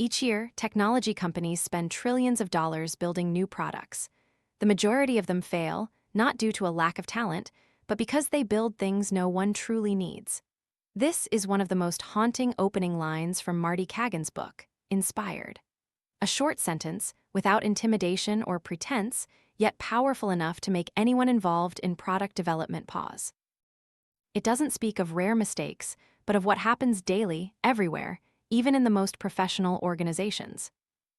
Each year, technology companies spend trillions of dollars building new products. The majority of them fail, not due to a lack of talent, but because they build things no one truly needs. This is one of the most haunting opening lines from Marty Cagan's book, Inspired. A short sentence, without intimidation or pretense, yet powerful enough to make anyone involved in product development pause. It doesn't speak of rare mistakes, but of what happens daily, everywhere, even in the most professional organizations.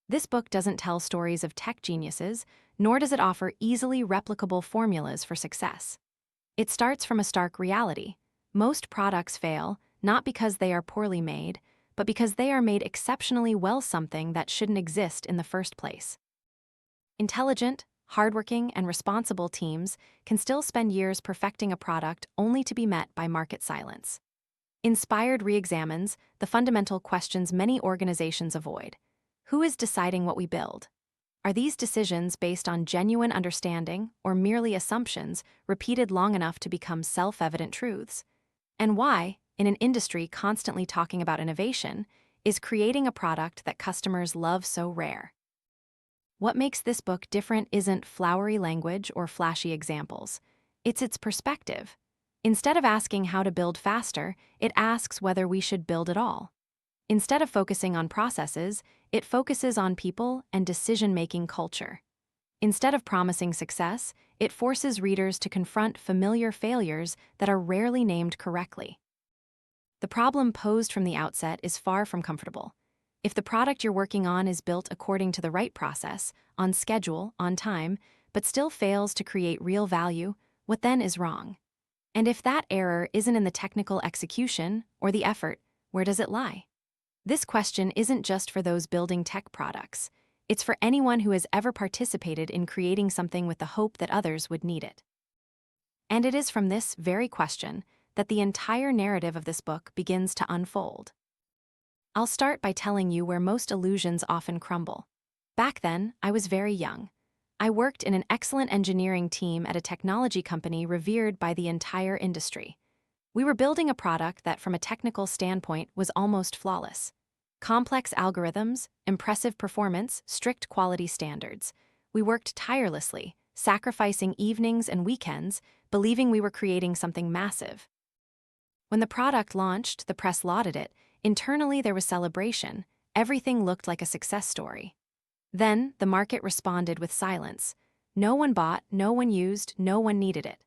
This book doesn't tell stories of tech geniuses, nor does it offer easily replicable formulas for success. It starts from a stark reality. Most products fail, not because they are poorly made, but because they are made exceptionally well, something that shouldn't exist in the first place. Intelligent, hardworking, and responsible teams can still spend years perfecting a product only to be met by market silence. Inspired re-examines the fundamental questions many organizations avoid. Who is deciding what we build? Are these decisions based on genuine understanding or merely assumptions repeated long enough to become self-evident truths? And why, in an industry constantly talking about innovation, is creating a product that customers love so rare? What makes this book different isn't flowery language or flashy examples. It's its perspective. Instead of asking how to build faster, it asks whether we should build at all. Instead of focusing on processes, it focuses on people and decision-making culture. Instead of promising success, it forces readers to confront familiar failures that are rarely named correctly. The problem posed from the outset is far from comfortable. If the product you're working on is built according to the right process, on schedule, on time, but still fails to create real value, what then is wrong? And if that error isn't in the technical execution or the effort, where does it lie? This question isn't just for those building tech products. It's for anyone who has ever participated in creating something with the hope that others would need it. And it is from this very question that the entire narrative of this book begins to unfold. I'll start by telling you where most illusions often crumble. Back then, I was very young. I worked in an excellent engineering team at a technology company revered by the entire industry. We were building a product that, from a technical standpoint, was almost flawless. Complex algorithms, impressive performance, strict quality standards. We worked tirelessly, sacrificing evenings and weekends, believing we were creating something massive. When the product launched, the press lauded it. Internally, there was celebration. Everything looked like a success story. Then, the market responded with silence. No one bought, no one used, no one needed it.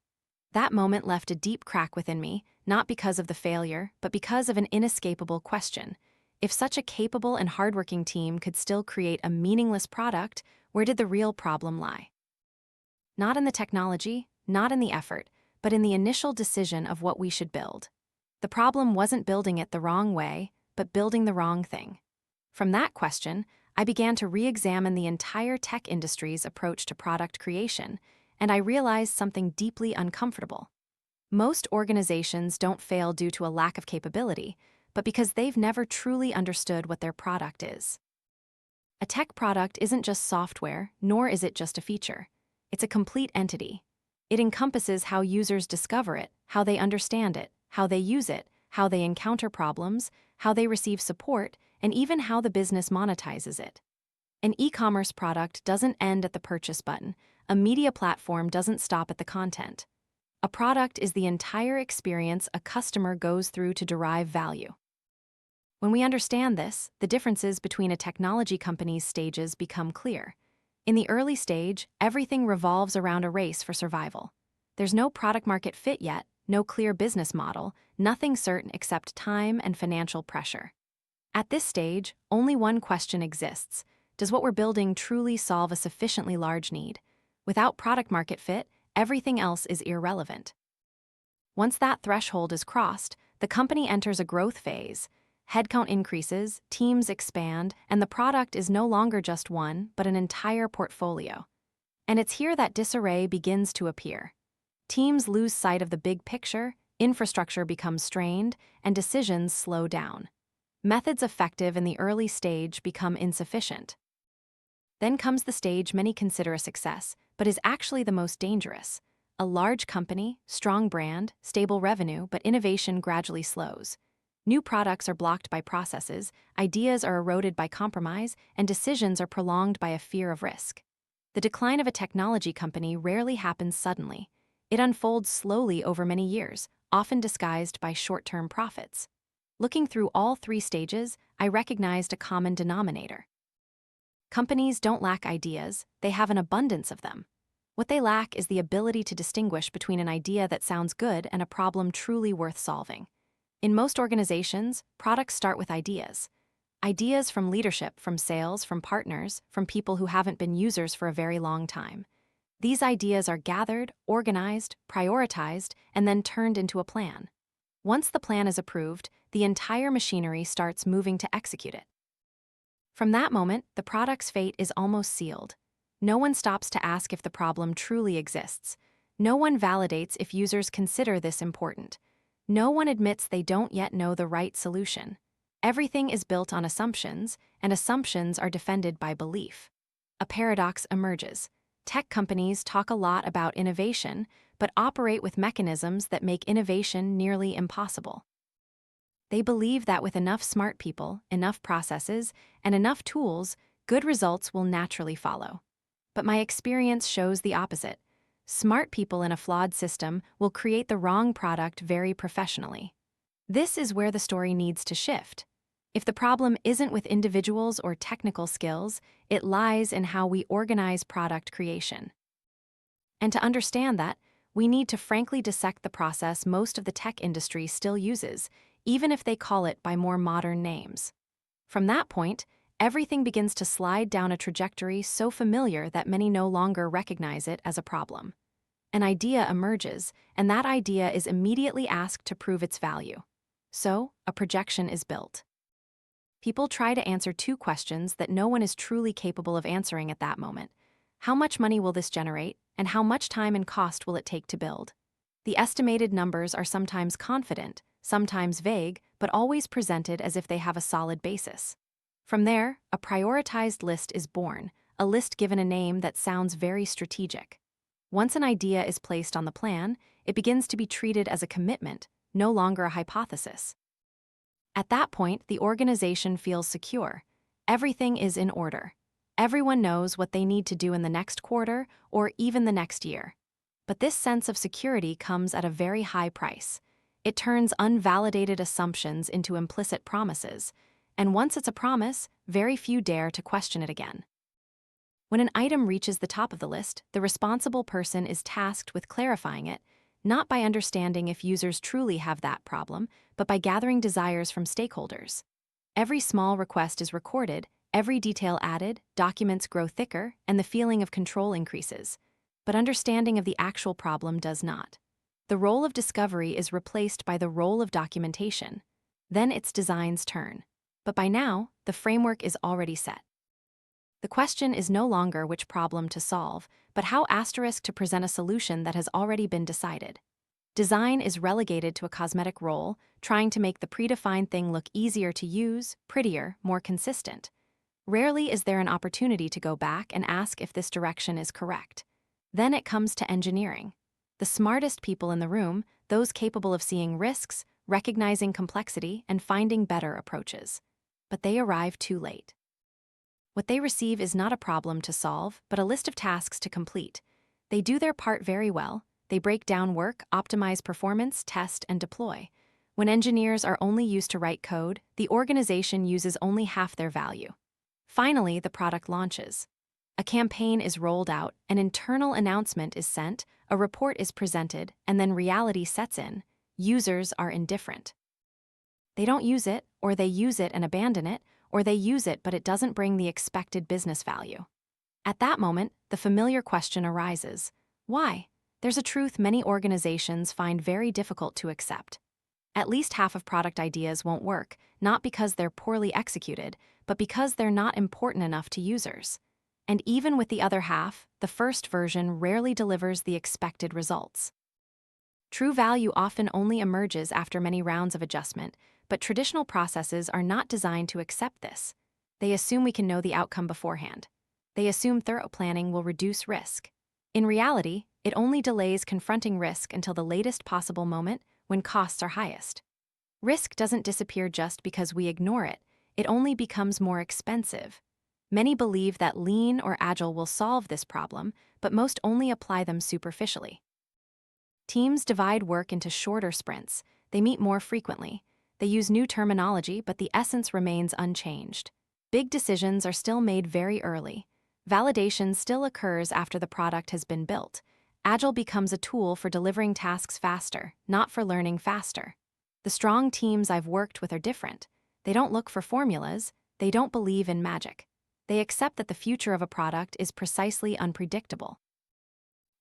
That moment left a deep crack within me, not because of the failure, but because of an inescapable question. If such a capable and hardworking team could still create a meaningless product, where did the real problem lie? Not in the technology, not in the effort, but in the initial decision of what we should build. The problem wasn't building it the wrong way, but building the wrong thing. From that question, I began to re-examine the entire tech industry's approach to product creation, and I realized something deeply uncomfortable. Most organizations don't fail due to a lack of capability, but because they've never truly understood what their product is. A tech product isn't just software, nor is it just a feature. It's a complete entity. It encompasses how users discover it, how they understand it, how they use it, how they encounter problems, how they receive support, and even how the business monetizes it. An e-commerce product doesn't end at the purchase button. A media platform doesn't stop at the content. A product is the entire experience a customer goes through to derive value. When we understand this, the differences between a technology company's stages become clear. In the early stage, everything revolves around a race for survival. There's no product-market fit yet, no clear business model, nothing certain except time and financial pressure. At this stage, only one question exists. Does what we're building truly solve a sufficiently large need? Without product-market fit, everything else is irrelevant. Once that threshold is crossed, the company enters a growth phase. Headcount increases, teams expand, and the product is no longer just one, but an entire portfolio. And it's here that disarray begins to appear. Teams lose sight of the big picture, infrastructure becomes strained, and decisions slow down. Methods effective in the early stage become insufficient. Then comes the stage many consider a success, but is actually the most dangerous. A large company, strong brand, stable revenue, but innovation gradually slows. New products are blocked by processes, ideas are eroded by compromise, and decisions are prolonged by a fear of risk. The decline of a technology company rarely happens suddenly. It unfolds slowly over many years, often disguised by short-term profits. Looking through all three stages, I recognized a common denominator. Companies don't lack ideas, they have an abundance of them. What they lack is the ability to distinguish between an idea that sounds good and a problem truly worth solving. In most organizations, products start with ideas. Ideas from leadership, from sales, from partners, from people who haven't been users for a very long time. These ideas are gathered, organized, prioritized, and then turned into a plan. Once the plan is approved, the entire machinery starts moving to execute it. From that moment, the product's fate is almost sealed. No one stops to ask if the problem truly exists. No one validates if users consider this important. No one admits they don't yet know the right solution. Everything is built on assumptions, and assumptions are defended by belief. A paradox emerges. Tech companies talk a lot about innovation, but operate with mechanisms that make innovation nearly impossible. They believe that with enough smart people, enough processes, and enough tools, good results will naturally follow. But my experience shows the opposite. Smart people in a flawed system will create the wrong product very professionally. This is where the story needs to shift. If the problem isn't with individuals or technical skills, it lies in how we organize product creation. And to understand that, we need to frankly dissect the process most of the tech industry still uses, even if they call it by more modern names. From that point, everything begins to slide down a trajectory so familiar that many no longer recognize it as a problem. An idea emerges, and that idea is immediately asked to prove its value. So, a projection is built. People try to answer two questions that no one is truly capable of answering at that moment. How much money will this generate, and how much time and cost will it take to build? The estimated numbers are sometimes confident, sometimes vague, but always presented as if they have a solid basis. From there, a prioritized list is born, a list given a name that sounds very strategic. Once an idea is placed on the plan, it begins to be treated as a commitment, no longer a hypothesis. At that point, the organization feels secure. Everything is in order. Everyone knows what they need to do in the next quarter or even the next year. But this sense of security comes at a very high price. It turns unvalidated assumptions into implicit promises, and once it's a promise, very few dare to question it again. When an item reaches the top of the list, the responsible person is tasked with clarifying it, not by understanding if users truly have that problem, but by gathering desires from stakeholders. Every small request is recorded, every detail added, documents grow thicker, and the feeling of control increases. But understanding of the actual problem does not. The role of discovery is replaced by the role of documentation. Then its designs turn. But by now, the framework is already set. The question is no longer which problem to solve, but how to present a solution that has already been decided. Design is relegated to a cosmetic role, trying to make the predefined thing look easier to use, prettier, more consistent. Rarely is there an opportunity to go back and ask if this direction is correct. Then it comes to engineering. The smartest people in the room, those capable of seeing risks, recognizing complexity, and finding better approaches. But they arrive too late. What they receive is not a problem to solve, but a list of tasks to complete. They do their part very well. They break down work, optimize performance, test, and deploy. When engineers are only used to write code, the organization uses only half their value. Finally, the product launches. A campaign is rolled out, an internal announcement is sent, a report is presented, and then reality sets in. Users are indifferent. They don't use it, or they use it and abandon it, or they use it but it doesn't bring the expected business value. At that moment, the familiar question arises. Why? There's a truth many organizations find very difficult to accept. At least half of product ideas won't work, not because they're poorly executed, but because they're not important enough to users. And even with the other half, the first version rarely delivers the expected results. True value often only emerges after many rounds of adjustment, but traditional processes are not designed to accept this. They assume we can know the outcome beforehand. They assume thorough planning will reduce risk. In reality, it only delays confronting risk until the latest possible moment when costs are highest. Risk doesn't disappear just because we ignore it, it only becomes more expensive. Many believe that lean or agile will solve this problem, but most only apply them superficially. Teams divide work into shorter sprints, they meet more frequently, they use new terminology, but the essence remains unchanged. Big decisions are still made very early. Validation still occurs after the product has been built. Agile becomes a tool for delivering tasks faster, not for learning faster. The strong teams I've worked with are different. They don't look for formulas, they don't believe in magic. They accept that the future of a product is precisely unpredictable.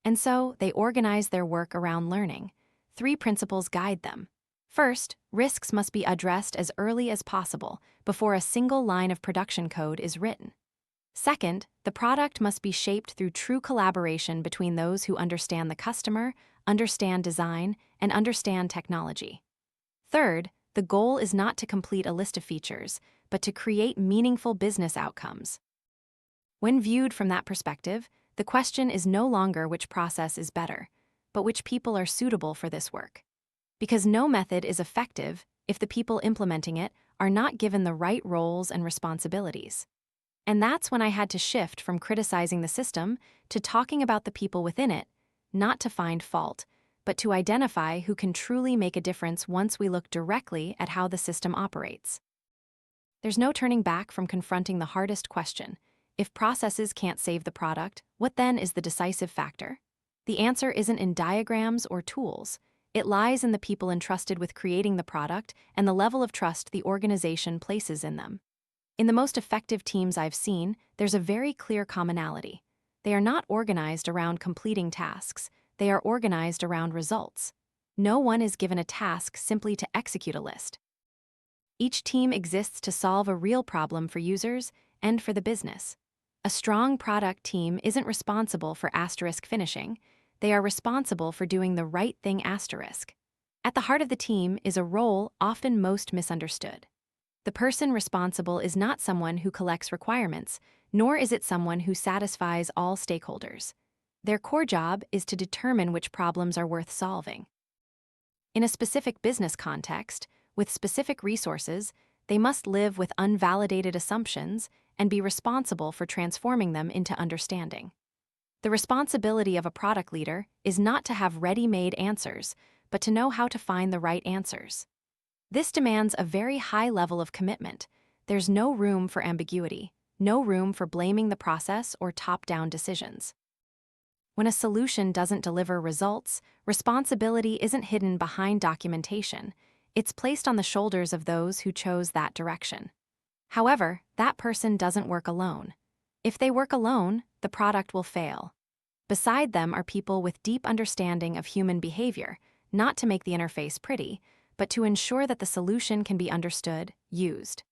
And so, they organize their work around learning. 3 principles guide them. First, risks must be addressed as early as possible, before a single line of production code is written. Second, the product must be shaped through true collaboration between those who understand the customer, understand design, and understand technology. Third, the goal is not to complete a list of features, but to create meaningful business outcomes. When viewed from that perspective, the question is no longer which process is better, but which people are suitable for this work. Because no method is effective if the people implementing it are not given the right roles and responsibilities. And that's when I had to shift from criticizing the system to talking about the people within it, not to find fault, but to identify who can truly make a difference once we look directly at how the system operates. There's no turning back from confronting the hardest question. If processes can't save the product, what then is the decisive factor? The answer isn't in diagrams or tools. It lies in the people entrusted with creating the product and the level of trust the organization places in them. In the most effective teams I've seen, there's a very clear commonality. They are not organized around completing tasks. They are organized around results. No one is given a task simply to execute a list. Each team exists to solve a real problem for users and for the business. A strong product team isn't responsible for asterisk finishing. They are responsible for doing the right thing asterisk. At the heart of the team is a role often most misunderstood. The person responsible is not someone who collects requirements, nor is it someone who satisfies all stakeholders. Their core job is to determine which problems are worth solving. In a specific business context, with specific resources, they must live with unvalidated assumptions and be responsible for transforming them into understanding. The responsibility of a product leader is not to have ready-made answers, but to know how to find the right answers. This demands a very high level of commitment. There's no room for ambiguity, no room for blaming the process or top-down decisions. When a solution doesn't deliver results, responsibility isn't hidden behind documentation. It's placed on the shoulders of those who chose that direction. However, that person doesn't work alone. If they work alone, the product will fail. Beside them are people with deep understanding of human behavior, not to make the interface pretty, but to ensure that the solution can be understood, used.